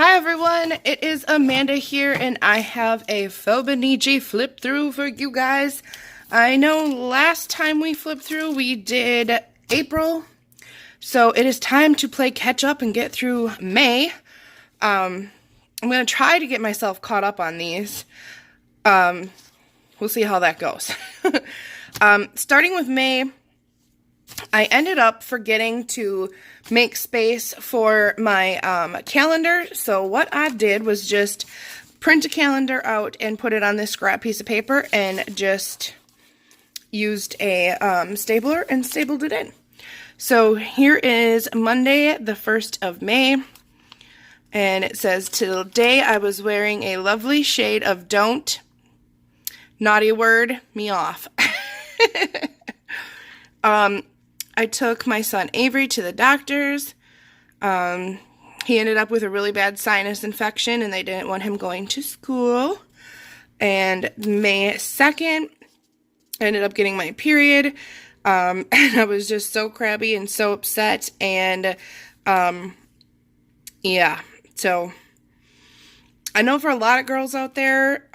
Hi everyone, it is Amanda here and I have a Fauxbonichi flip through for you guys. I know last time we flipped through we did April, so it is time to play catch up and get through May. I'm going to try to get myself caught up on these. We'll see how that goes. Starting with May, I ended up forgetting to make space for my calendar, so what I did was just print a calendar out and put it on this scrap piece of paper and just used a stapler and stapled it in. So here is Monday, the 1st of May, and it says, "Today I was wearing a lovely shade of don't, naughty word, me off." I took my son Avery to the doctor's. He ended up with a really bad sinus infection and they didn't want him going to school. And May 2nd, I ended up getting my period. And I was just so crabby and so upset. And, yeah, so I know for a lot of girls out there,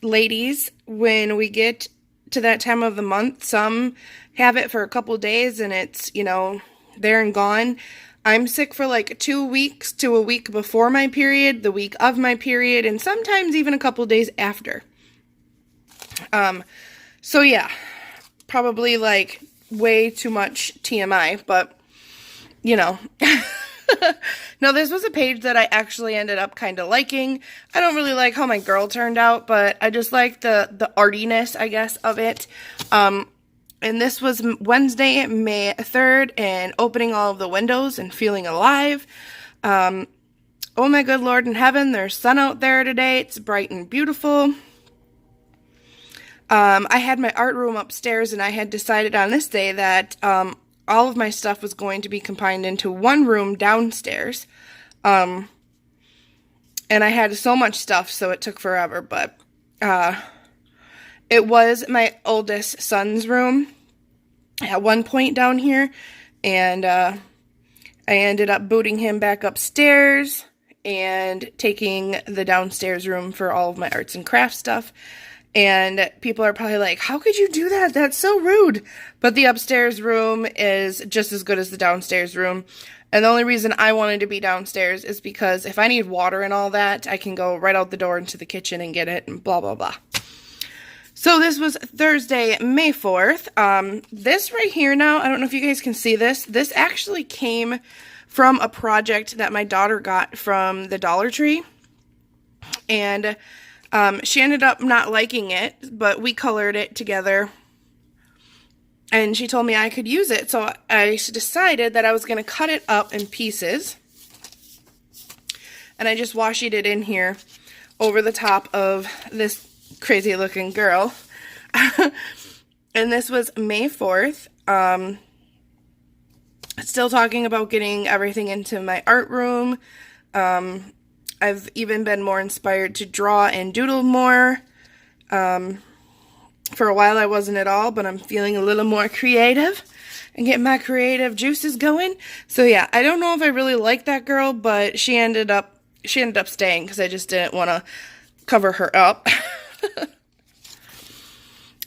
ladies, when we get to that time of the month, some have it for a couple days and it's, you know, there and gone. I'm sick for like 2 weeks to a week before my period, the week of my period, and sometimes even a couple days after. So yeah, probably like way too much TMI, but you know. No, this was a page that I actually ended up kind of liking. I don't really like how my girl turned out, but I just like the artiness, I guess, of it. And this was Wednesday, May 3rd, and opening all of the windows and feeling alive. Oh my good Lord in heaven, there's sun out there today. It's bright and beautiful. I had my art room upstairs, and I had decided on this day that all of my stuff was going to be combined into one room downstairs. And I had so much stuff, so it took forever, but it was my oldest son's room at one point down here, and I ended up booting him back upstairs and taking the downstairs room for all of my arts and crafts stuff. And people are probably like, how could you do that? That's so rude. But the upstairs room is just as good as the downstairs room. And the only reason I wanted to be downstairs is because if I need water and all that, I can go right out the door into the kitchen and get it and blah, blah, blah. So this was Thursday, May 4th. This right here now, I don't know if you guys can see this. This actually came from a project that my daughter got from the Dollar Tree. And she ended up not liking it, but we colored it together. And she told me I could use it, so I decided that I was going to cut it up in pieces. And I just washi it in here over the top of this crazy looking girl. And this was May 4th. Still talking about getting everything into my art room. I've even been more inspired to draw and doodle more. For a while I wasn't at all, but I'm feeling a little more creative and getting my creative juices going. So yeah, I don't know if I really like that girl, but she ended up staying because I just didn't want to cover her up.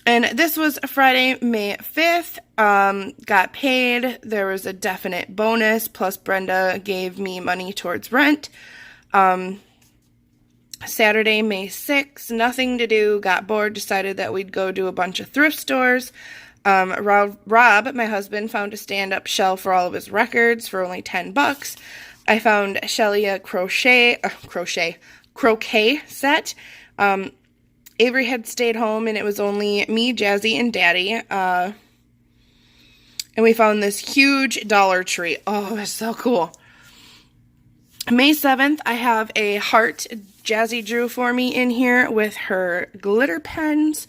And this was Friday, May 5th. Got paid. There was a definite bonus, plus Brenda gave me money towards rent. Saturday, May 6th, nothing to do, got bored, decided that we'd go do a bunch of thrift stores. Rob, my husband, found a stand-up shelf for all of his records for only $10. I found Shelly a croquet set. Avery had stayed home, and it was only me, Jazzy, and Daddy. And we found this huge Dollar Tree. Oh, it's so cool. May 7th, I have a heart Jazzy drew for me in here with her glitter pens.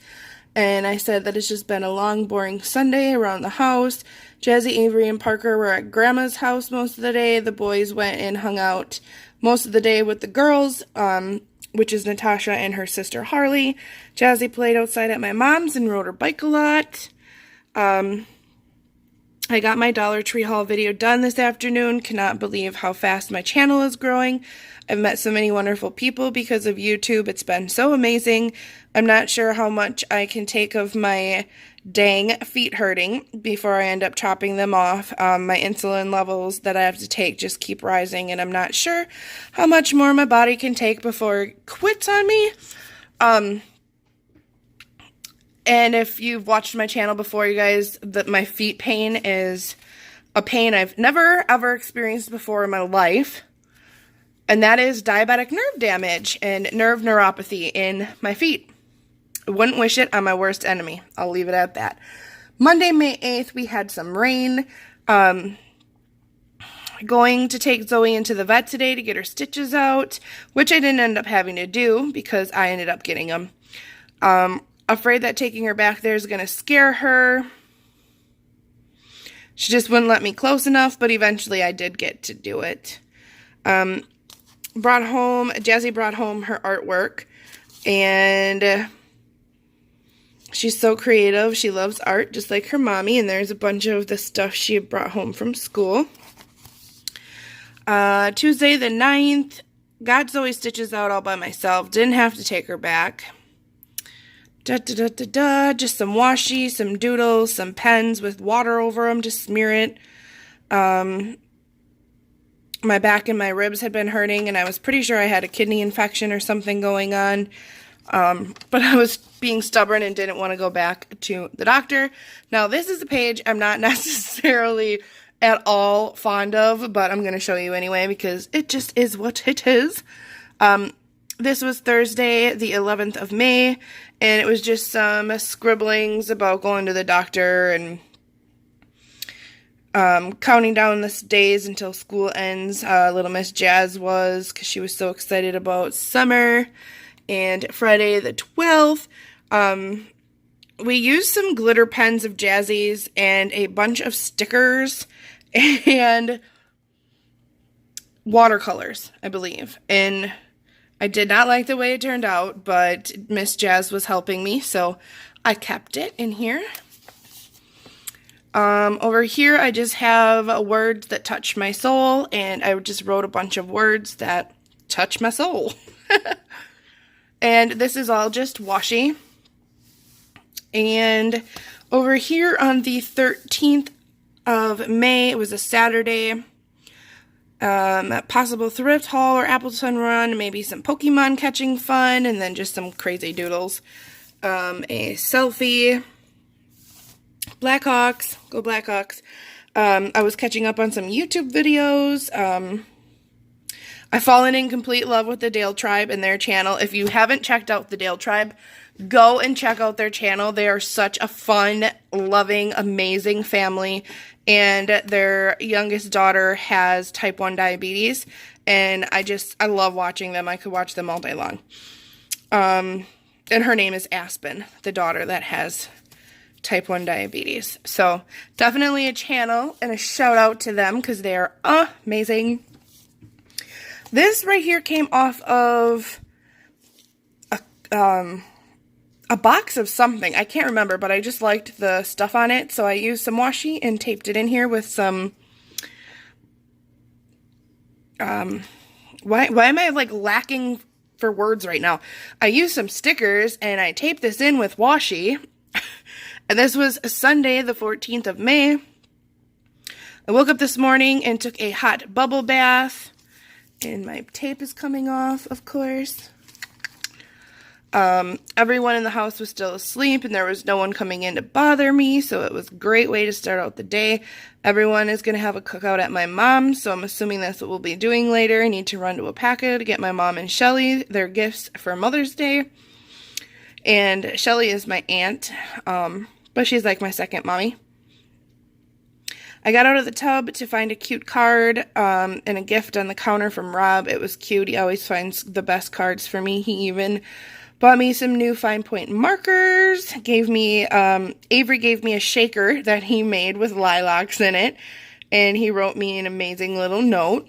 And I said that it's just been a long, boring Sunday around the house. Jazzy, Avery, and Parker were at Grandma's house most of the day. The boys went and hung out most of the day with the girls, which is Natasha and her sister Harley. Jazzy played outside at my mom's and rode her bike a lot. I got my Dollar Tree haul video done this afternoon. Cannot believe how fast my channel is growing. I've met so many wonderful people because of YouTube. It's been so amazing. I'm not sure how much I can take of my dang feet hurting before I end up chopping them off. My insulin levels that I have to take just keep rising, and I'm not sure how much more my body can take before it quits on me. And if you've watched my channel before, you guys, that my feet pain is a pain I've never ever experienced before in my life. And that is diabetic nerve damage and nerve neuropathy in my feet. I wouldn't wish it on my worst enemy. I'll leave it at that. Monday, May 8th, we had some rain. Going to take Zoe into the vet today to get her stitches out, which I didn't end up having to do because I ended up getting them. Afraid that taking her back there is going to scare her. She just wouldn't let me close enough, but eventually I did get to do it. Jazzy brought home her artwork, and she's so creative. She loves art, just like her mommy, and there's a bunch of the stuff she brought home from school. Tuesday the 9th, got Zoe stitches out all by myself. Didn't have to take her back. Just some washi, some doodles, some pens with water over them to smear it. My back and my ribs had been hurting, and I was pretty sure I had a kidney infection or something going on. But I was being stubborn and didn't want to go back to the doctor. Now, this is a page I'm not necessarily at all fond of, but I'm going to show you anyway because it just is what it is. This was Thursday, the 11th of May, and it was just some scribblings about going to the doctor and counting down the days until school ends. Little Miss Jazz was, because she was so excited about summer. And Friday the 12th, we used some glitter pens of Jazzy's and a bunch of stickers and watercolors, I believe. And I did not like the way it turned out, but Miss Jazz was helping me, so I kept it in here. Over here, I just have words that touch my soul, and I just wrote a bunch of words that touch my soul. And this is all just washi. And over here on the 13th of May, it was a Saturday, possible thrift haul or Appleton run, maybe some Pokemon catching fun, and then just some crazy doodles. A selfie. Blackhawks. Go Blackhawks. I was catching up on some YouTube videos. I've fallen in complete love with the Dale Tribe and their channel. If you haven't checked out the Dale Tribe, go and check out their channel. They are such a fun, loving, amazing family. And their youngest daughter has type 1 diabetes. And I love watching them. I could watch them all day long. And her name is Aspen, the daughter that has type 1 diabetes. So definitely a channel and a shout out to them because they are amazing. This right here came off of a box of something. I can't remember, but I just liked the stuff on it, so I used some washi and taped it in here with some, why am I, like, lacking for words right now? I used some stickers, and I taped this in with washi, and this was Sunday, the 14th of May. I woke up this morning and took a hot bubble bath, and my tape is coming off, of course. Everyone in the house was still asleep, and there was no one coming in to bother me, so it was a great way to start out the day. Everyone is going to have a cookout at my mom's, so I'm assuming that's what we'll be doing later. I need to run to Alpaca to get my mom and Shelly their gifts for Mother's Day. And Shelly is my aunt, but she's like my second mommy. I got out of the tub to find a cute card and a gift on the counter from Rob. It was cute. He always finds the best cards for me. He even bought me some new fine point markers. Avery gave me a shaker that he made with lilacs in it. And he wrote me an amazing little note.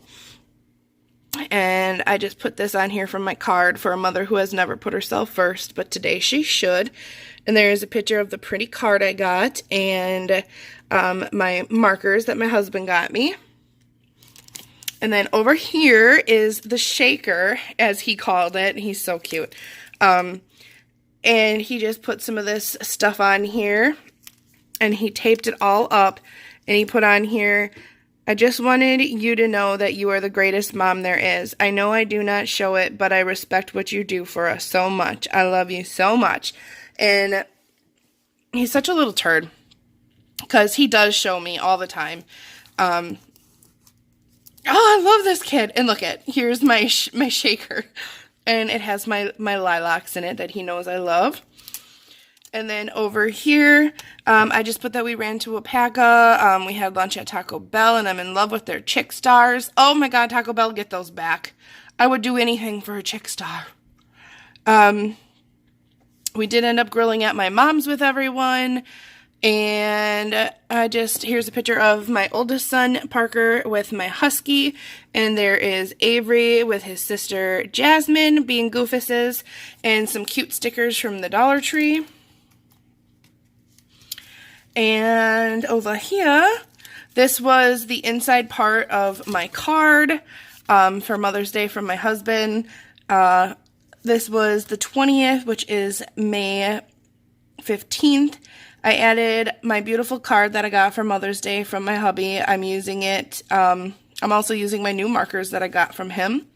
And I just put this on here from my card for a mother who has never put herself first, but today she should. And there is a picture of the pretty card I got. And my markers that my husband got me. And then over here is the shaker, as he called it. He's so cute. And he just put some of this stuff on here, and he taped it all up, and he put on here, I just wanted you to know that you are the greatest mom there is. I know I do not show it, but I respect what you do for us so much. I love you so much. And he's such a little turd, because he does show me all the time. Oh, I love this kid. And look here's my shaker. And it has my lilacs in it that he knows I love. And then over here, I just put that we ran to Weyauwega. We had lunch at Taco Bell, and I'm in love with their Chick Stars. Oh my God, Taco Bell, get those back. I would do anything for a Chick Star. We did end up grilling at my mom's with everyone. And here's a picture of my oldest son, Parker, with my husky. And there is Avery with his sister, Jasmine, being goofuses. And some cute stickers from the Dollar Tree. And over here, this was the inside part of my card for Mother's Day from my husband. This was the 20th, which is May 15th. I added my beautiful card that I got for Mother's Day from my hubby. I'm using it. I'm also using my new markers that I got from him.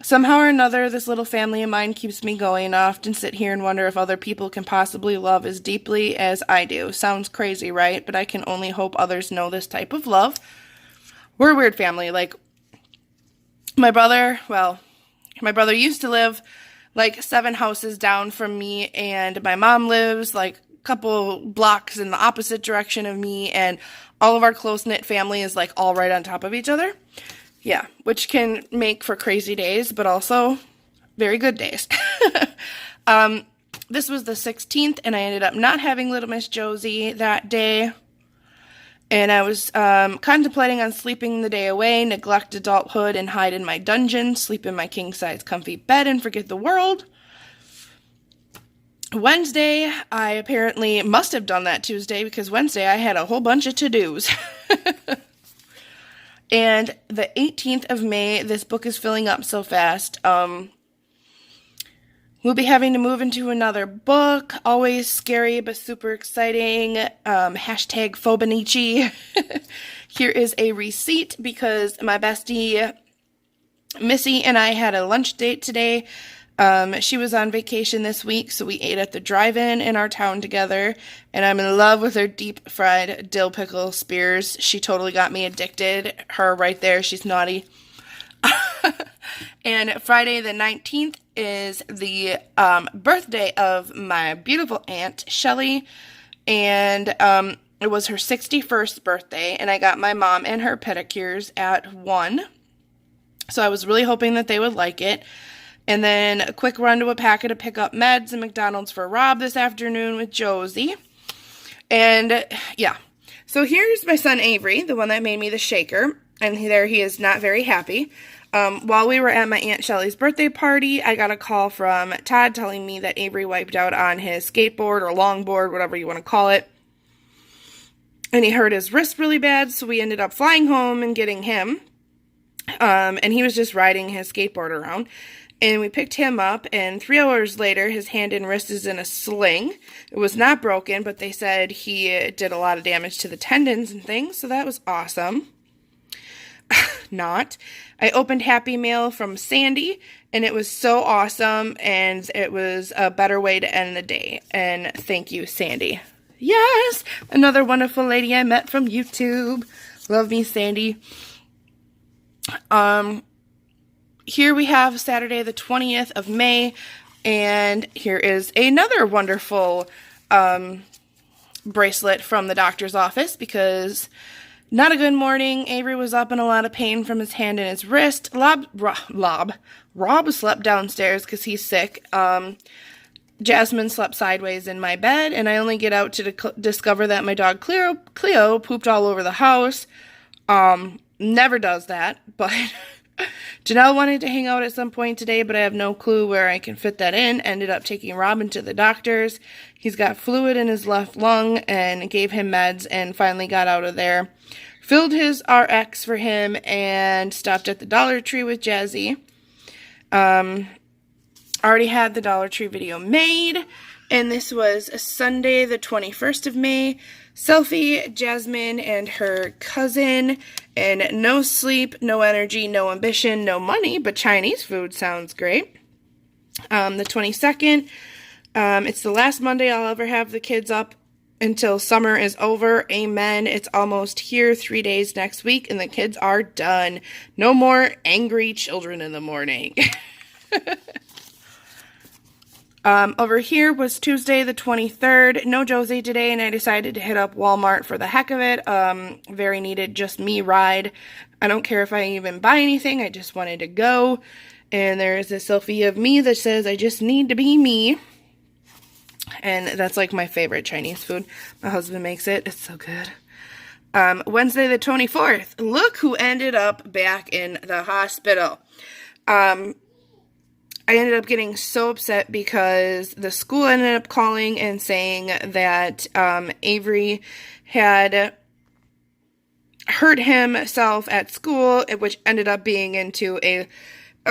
Somehow or another, this little family of mine keeps me going. I often sit here and wonder if other people can possibly love as deeply as I do. Sounds crazy, right? But I can only hope others know this type of love. We're a weird family. Like, my brother used to live like 7 houses down from me, and my mom lives like a couple blocks in the opposite direction of me, and all of our close-knit family is like all right on top of each other. Yeah, which can make for crazy days, but also very good days. This was the 16th, and I ended up not having little Miss Josie that day. And I was contemplating on sleeping the day away, neglect adulthood, and hide in my dungeon, sleep in my king-size comfy bed, and forget the world. Wednesday, I apparently must have done that Tuesday, because Wednesday I had a whole bunch of to-dos. And the 18th of May, this book is filling up so fast. We'll be having to move into another book. Always scary, but super exciting. Hashtag Fauxbonichi. Here is a receipt because my bestie, Missy, and I had a lunch date today. She was on vacation this week, so we ate at the drive-in in our town together, and I'm in love with her deep-fried dill pickle spears. She totally got me addicted. Her right there, she's naughty. And Friday the 19th is the birthday of my beautiful aunt, Shelly, and it was her 61st birthday, and I got my mom and her pedicures at 1, so I was really hoping that they would like it. And then a quick run to Weyauwega to pick up meds and McDonald's for Rob this afternoon with Josie. And yeah, so here's my son Avery, the one that made me the shaker. And there he is, not very happy. While we were at my Aunt Shelly's birthday party, I got a call from Todd telling me that Avery wiped out on his skateboard or longboard, whatever you want to call it. And he hurt his wrist really bad, so we ended up flying home and getting him. And he was just riding his skateboard around. And we picked him up, and 3 hours later, his hand and wrist is in a sling. It was not broken, but they said he did a lot of damage to the tendons and things, so that was awesome. Not. I opened Happy Mail from Sandy, and it was so awesome, and it was a better way to end the day. And thank you, Sandy. Yes! Another wonderful lady I met from YouTube. Love me, Sandy. Here we have Saturday the 20th of May, and here is another wonderful bracelet from the doctor's office, because not a good morning. Avery was up in a lot of pain from his hand and his wrist. Rob slept downstairs because he's sick. Jasmine slept sideways in my bed, and I only get out to discover that my dog Cleo pooped all over the house. Never does that, but Janelle wanted to hang out at some point today, but I have no clue where I can fit that in. Ended up taking Robin to the doctor's. He's got fluid in his left lung and gave him meds and finally got out of there. Filled his RX for him and stopped at the Dollar Tree with Jazzy. Already had the Dollar Tree video made, and this was Sunday the 21st of May. Selfie, Jasmine, and her cousin, and no sleep, no energy, no ambition, no money, but Chinese food sounds great. The 22nd, it's the last Monday I'll ever have the kids up until summer is over. Amen. It's almost here, 3 days next week, and the kids are done. No more angry children in the morning. Over here was Tuesday the 23rd. No Josie today, and I decided to hit up Walmart for the heck of it. Very needed just me ride. I don't care if I even buy anything. I just wanted to go. And there's a selfie of me that says, I just need to be me. And that's like my favorite Chinese food. My husband makes it. It's so good. Wednesday the 24th. Look who ended up back in the hospital. I ended up getting so upset because the school ended up calling and saying that Avery had hurt himself at school, which ended up being into a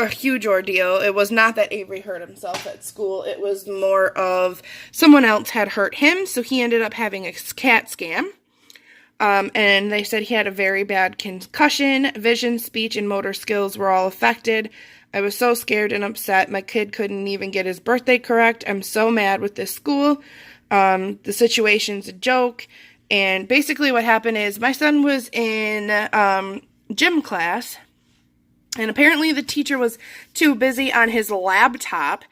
huge ordeal. It was not that Avery hurt himself at school. It was more of someone else had hurt him, so he ended up having a CAT scan. And they said he had a very bad concussion. Vision, speech, and motor skills were all affected. I was so scared and upset. My kid couldn't even get his birthday correct. I'm so mad with this school. The situation's a joke. And basically what happened is my son was in gym class, and apparently the teacher was too busy on his laptop,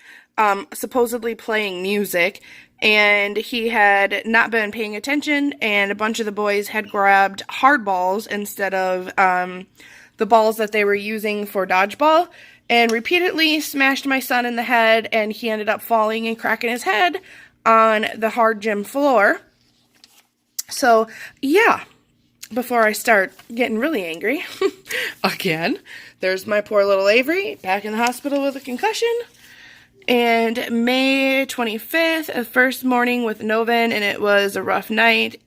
supposedly playing music, and he had not been paying attention, and a bunch of the boys had grabbed hard balls instead of the balls that they were using for dodgeball, and repeatedly smashed my son in the head, and he ended up falling and cracking his head on the hard gym floor. So, yeah, before I start getting really angry, again, there's my poor little Avery back in the hospital with a concussion. And May 25th, a first morning with Novin, and it was a rough night.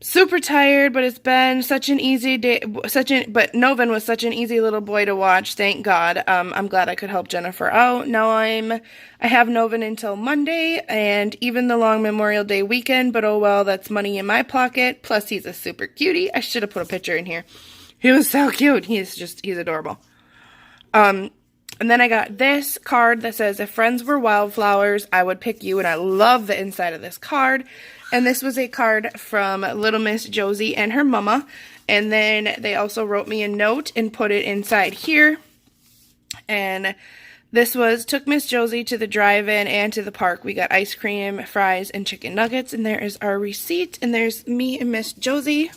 Super tired, but it's been such an easy day, but Novin was such an easy little boy to watch, thank God. I'm glad I could help Jennifer out. Now I have Novin until Monday, and even the long Memorial Day weekend, but oh well, that's money in my pocket, plus he's a super cutie. I should have put a picture in here. He was so cute. He's adorable. And then I got this card that says, if friends were wildflowers, I would pick you, and I love the inside of this card. And this was a card from Little Miss Josie and her mama. And then they also wrote me a note and put it inside here. And this was, took Miss Josie to the drive-in and to the park. We got ice cream, fries, and chicken nuggets. And there is our receipt. And there's me and Miss Josie.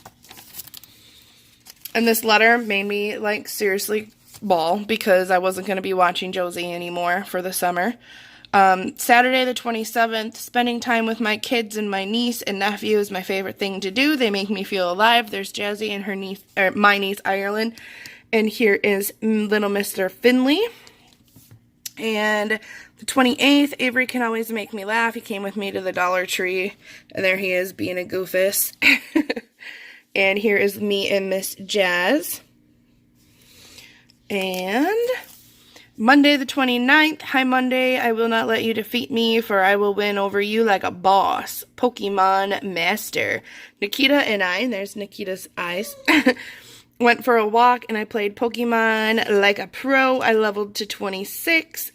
And this letter made me, like, seriously bawl because I wasn't going to be watching Josie anymore for the summer. Saturday the 27th, spending time with my kids and my niece and nephew is my favorite thing to do. They make me feel alive. There's Jazzy and her niece, or my niece Ireland, and here is little Mr. Finley. And the 28th, Avery can always make me laugh. He came with me to the Dollar Tree, and there he is being a goofus. And here is me and Miss Jazz. And Monday the 29th, hi Monday, I will not let you defeat me, for I will win over you like a boss. Pokemon Master. Nikita and I, and there's Nikita's eyes, went for a walk, and I played Pokemon like a pro. I leveled to 26.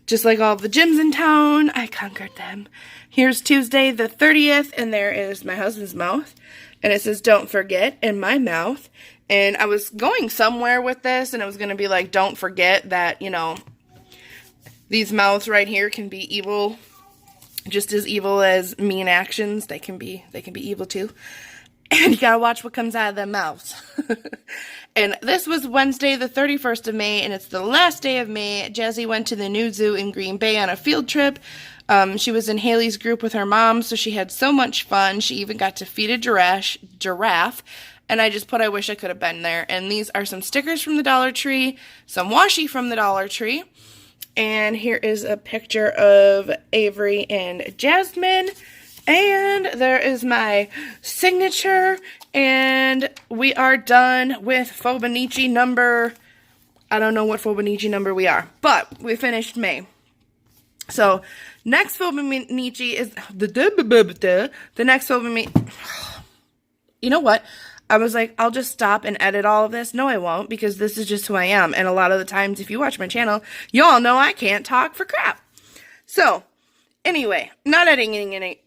Just like all the gyms in town, I conquered them. Here's Tuesday the 30th, and there is my husband's mouth, and it says, don't forget, in my mouth. And I was going somewhere with this, and it was going to be like, don't forget that, you know, these mouths right here can be evil, just as evil as mean actions. They can be evil too. And you gotta watch what comes out of their mouths. And this was Wednesday, the 31st of May, and it's the last day of May. Jazzy went to the new zoo in Green Bay on a field trip. She was in Haley's group with her mom, so she had so much fun. She even got to feed a giraffe. and I just put I wish I could have been there. And these are some stickers from the Dollar Tree, some washi from the Dollar Tree, and here is a picture of Avery and Jasmine, and there is my signature, and we are done with Fauxbonichi number, I don't know what Fauxbonichi number we are, but we finished May. So, next Fauxbonichi is the next Fauxbonichi. You know what? I was like, I'll just stop and edit all of this. No, I won't, because this is just who I am. And a lot of the times, if you watch my channel, you all know I can't talk for crap. So, anyway, not editing any.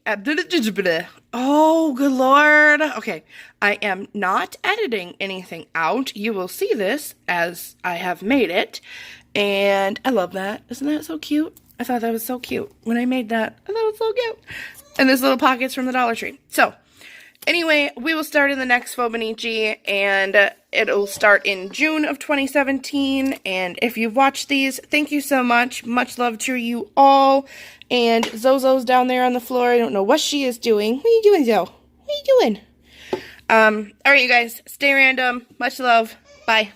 Oh, good Lord. Okay, I am not editing anything out. You will see this as I have made it. And I love that. Isn't that so cute? I thought that was so cute. When I made that, I thought it was so cute. And there's little pockets from the Dollar Tree. So, anyway, we will start in the next Fauxbonichi, and it'll start in June of 2017. And if you've watched these, thank you so much. Much love to you all. And Zozo's down there on the floor. I don't know what she is doing. What are you doing, Zo? What are you doing? Alright, you guys. Stay random. Much love. Bye.